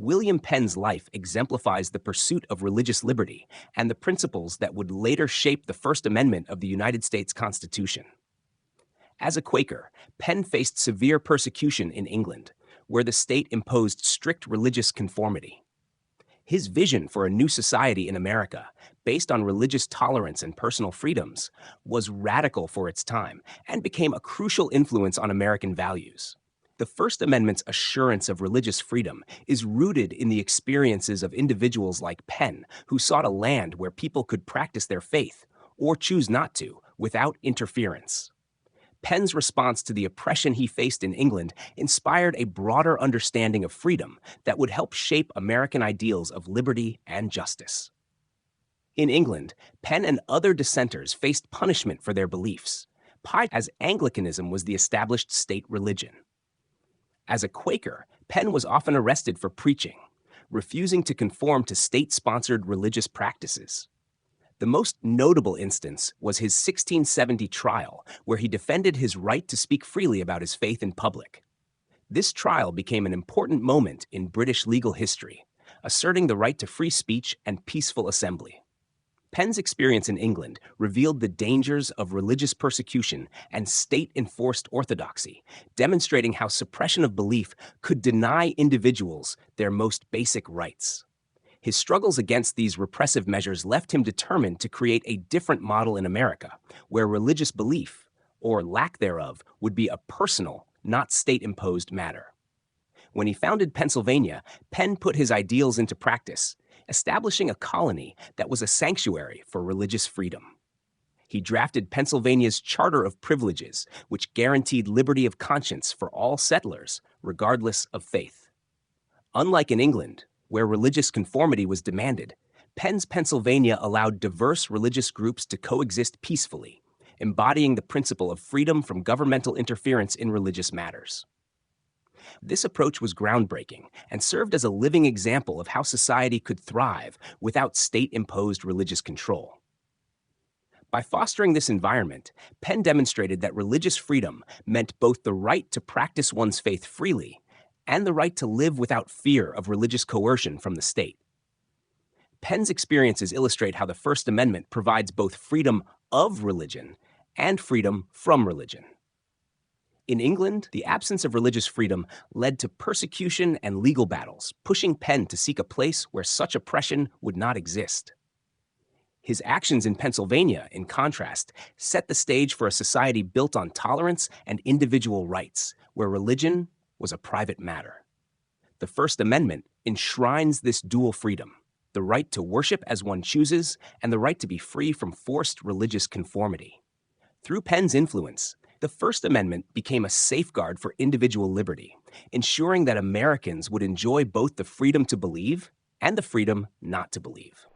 William Penn's life exemplifies the pursuit of religious liberty and the principles that would later shape the First Amendment of the United States Constitution. As a Quaker, Penn faced severe persecution in England, where the state imposed strict religious conformity. His vision for a new society in America, based on religious tolerance and personal freedoms, was radical for its time and became a crucial influence on American values. The First Amendment's assurance of religious freedom is rooted in the experiences of individuals like Penn, who sought a land where people could practice their faith, or choose not to, without interference. Penn's response to the oppression he faced in England inspired a broader understanding of freedom that would help shape American ideals of liberty and justice. In England, Penn and other dissenters faced punishment for their beliefs, as Anglicanism was the established state religion. As a Quaker, Penn was often arrested for preaching, refusing to conform to state-sponsored religious practices. The most notable instance was his 1670 trial, where he defended his right to speak freely about his faith in public. This trial became an important moment in British legal history, asserting the right to free speech and peaceful assembly. Penn's experience in England revealed the dangers of religious persecution and state-enforced orthodoxy, demonstrating how suppression of belief could deny individuals their most basic rights. His struggles against these repressive measures left him determined to create a different model in America, where religious belief, or lack thereof, would be a personal, not state-imposed matter. When he founded Pennsylvania, Penn put his ideals into practice, establishing a colony that was a sanctuary for religious freedom. He drafted Pennsylvania's Charter of Privileges, which guaranteed liberty of conscience for all settlers, regardless of faith. Unlike in England, where religious conformity was demanded, Penn's Pennsylvania allowed diverse religious groups to coexist peacefully, embodying the principle of freedom from governmental interference in religious matters. This approach was groundbreaking and served as a living example of how society could thrive without state-imposed religious control. By fostering this environment, Penn demonstrated that religious freedom meant both the right to practice one's faith freely and the right to live without fear of religious coercion from the state. Penn's experiences illustrate how the First Amendment provides both freedom of religion and freedom from religion. In England, the absence of religious freedom led to persecution and legal battles, pushing Penn to seek a place where such oppression would not exist. His actions in Pennsylvania, in contrast, set the stage for a society built on tolerance and individual rights, where religion was a private matter. The First Amendment enshrines this dual freedom, the right to worship as one chooses and the right to be free from forced religious conformity. Through Penn's influence, the First Amendment became a safeguard for individual liberty, ensuring that Americans would enjoy both the freedom to believe and the freedom not to believe.